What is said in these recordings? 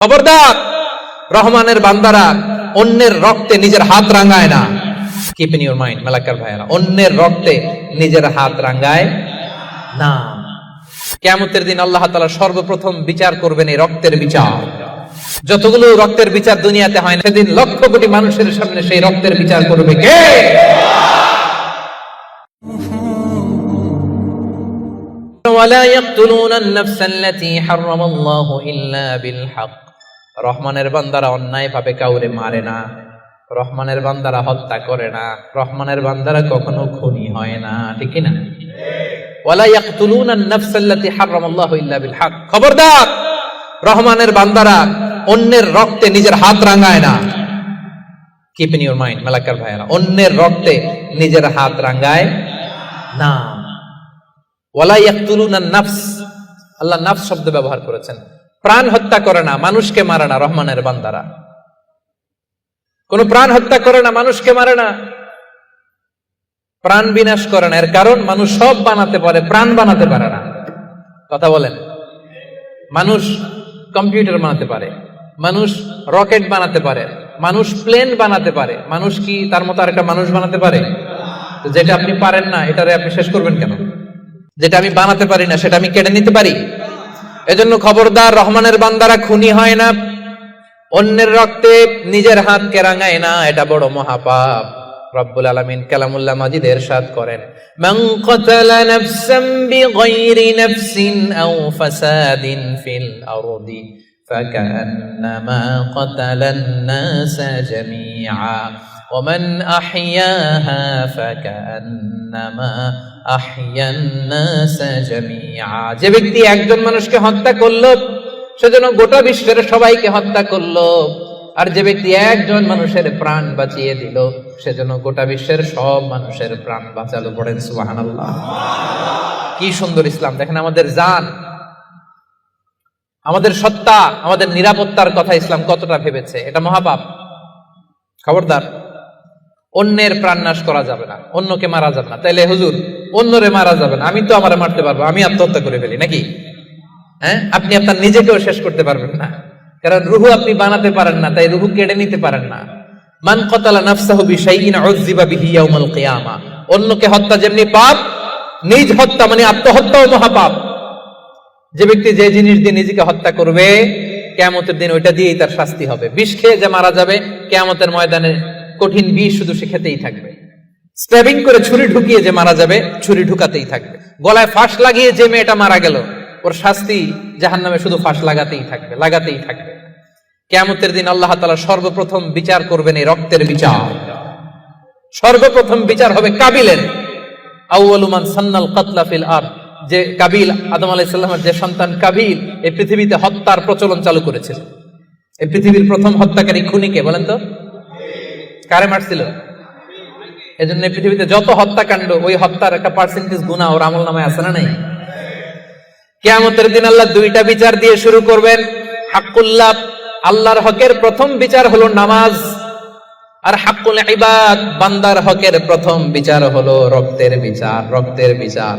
খবরদার, রহমানের বান্দারা অন্যের রক্তে নিজের হাত রাঙায় না। Keep in your mind Malakar ভাইয়েরা, অন্যের রক্তে নিজের হাত রাঙায় না। কিয়ামতের দিন আল্লাহ তাআলা সর্বপ্রথম বিচার করবেন এই রক্তের বিচার। যতগুলো রক্তের বিচার দুনিয়াতে হয় না, সেদিন লক্ষ কোটি মানুষের সামনে সেই রক্তের বিচার করবে কে? ওয়ালা ইয়াকতুলুনা আন-নাফসা আল্লাতী হারামাল্লাহু ইল্লা বিল হক। রহমানের বান্দারা অন্যায় ভাবে কাউরে মারে না, রহমানের বান্দারা হত্যা করে না, রহমানের বান্দারা কখনো খুনি হয় না, ঠিক কি না? ওয়ালা ইয়াকতুলুনা আন-নাফসা আল্লাতী হারামাল্লাহু ইল্লা বিল হক। খবরদার, রহমানের বান্দারা অন্যের রক্তে নিজের হাত রাঙায় না। Keep in your mind Malakar ভাইয়েরা, অন্যের রক্তে নিজের হাত রাঙায় না। ওয়ালা ইয়াকতুলুনা আন-নাফস, আল্লাহ নাফস শব্দ ব্যবহার করেছেন। প্রাণ হত্যা করে না, মানুষকে মারে না। রহমানের বান্দারা কোন প্রাণ হত্যা করে না, মানুষকে মারে না, প্রাণ বিনাশ করে না। এর কারণ মানুষ সব বানাতে পারে, প্রাণ বানাতে পারে না। কথা বলেন। মানুষ কম্পিউটার বানাতে পারে, মানুষ রকেট বানাতে পারে, মানুষ প্লেন বানাতে পারে। মানুষ কি তার মতো আরেকটা মানুষ বানাতে পারে? যেটা আপনি পারেন না, এটারে আপনি শেষ করবেন কেন? যেটা আমি বানাতে পারি না, সেটা আমি কেড়ে নিতে পারি? এজন্য খবরদার, রহমানের বান্দারা খুনি হয় না, অন্যের রক্তে নিজের হাতকে রাঙায় না। এটা বড় মহাপাপ। রব্বুল আলামিন কালামুল্লাহ মাজিদে ইরশাদ করেন, মান কাতালা নাফসান বিগাইরি নাফসিন আও ফাসাদিন ফিল আরদি ফাকান্নামা কাতালান নাসা জামিআ ওয়া মান আহইয়াহা ফাকান্নামা আহইয়ান নাসা জামিআ। যে ব্যক্তি একজন মানুষকে হত্যা করলো, সেজন্য গোটা বিশ্বের সবাইকে হত্যা করলো। আর যে ব্যক্তি একজন মানুষের প্রাণ বাঁচিয়ে দিল, সেজন্য গোটা বিশ্বের সব মানুষের প্রাণ বাঁচালো। পড়েন সুবহানাল্লাহ। কি সুন্দর ইসলাম! দেখেন, আমাদের জান, আমাদের সত্তা, আমাদের নিরাপত্তার কথা ইসলাম কতটা ভেবেছে। এটা মহাপাপ। খবরদার, অন্যের প্রাণ নাশ করা যাবে না, অন্যকে মারা যাবে না। তাইলে হুজুর, অন্যরে মারা যাবে না, আমি তো আমারে মারতে পারবো, আমি আত্মহত্যা করে ফেলি নাকি? হ্যাঁ, আপনি আপনার নিজেকেও শেষ করতে পারবেন না, কারণ রুহু আপনি বানাতে পারেন না, তাই রুহু কেড়ে নিতে পারেন না। মান কাতালা নাফসাহু বিশাইইন উযযিবা বিহি ইয়াউমাল কিয়ামা। অন্যকে হত্যা যেমনি পাপ, নিজ হত্যা মানে আত্মহত্যাও মহাপাপ। যে ব্যক্তি যে জিনিস দিয়ে নিজেকে হত্যা করবে, কিয়ামতের দিন ওইটা দিয়েই তার শাস্তি হবে। বিষ খেয়ে যে মারা যাবে, কিয়ামতের ময়দানে কঠিন বিষ শুধু সে খেতেই থাকবে। স্ট্যাবিং করে ছুরি ঢুকিয়ে যে মারা যাবে, ছুরি ঢুকাতেই থাকবে। গলায় ফাঁস লাগিয়ে যে মেয়েটা মারা গেল, ওর শাস্তি জাহান্নামে শুধু ফাঁস লাগাতেই থাকবে, লাগাতেই থাকবে। কিয়ামতের দিন আল্লাহ তাআলা সর্বপ্রথম বিচার করবেন এই রক্তের বিচার। সর্বপ্রথম বিচার হবে কাবিলের। আউয়ালু মান সান্নাল কাতলা ফিল আরদ। যে কাবিল, আদম আলাইহিস সালামের যে সন্তান কাবিল, এই পৃথিবীতে হত্যার প্রচলন চালু করেছিল। এই পৃথিবীর প্রথম হত্যাকারী খুনিকে বলেন তো? কারে মারছিল? এজন্য এই পৃথিবীতে যত হত্যাকাণ্ড, ওই হত্যার একটা পার্সেন্টেজ গুনাহ ওর আমলনামায় আছে না নাই? কিয়ামতের দিন আল্লাহ দুইটা বিচার দিয়ে শুরু করবেন। হাক্কুল্লাহ, আল্লাহর হকের প্রথম বিচার হলো নামাজ। আর হাক্কুল ইবাদ, বান্দার হকের প্রথম বিচার হলো রক্তের বিচার। রক্তের বিচার,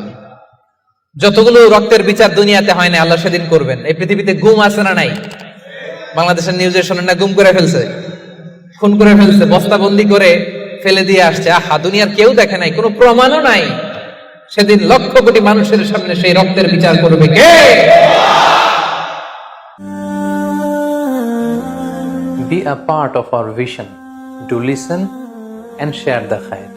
যতগুলো রক্তের বিচার দুনিয়াতে হয় না, আল্লাহ সেদিন করবেন। এই পৃথিবীতে গুম আছে না নাই? বাংলাদেশের নিউজে শোনেন না, গুম করে ফেলছে, খুন করে ফেলছে, বস্তাবন্দি করে ফেলে দিয়ে আসছে। আহা, দুনিয়ার কেউ দেখে নাই, কোনো প্রমাণও নাই। সেদিন লক্ষ কোটি মানুষের সামনে সেই রক্তের বিচার করবে কে? Be a part of our vision. Do listen and share the khair.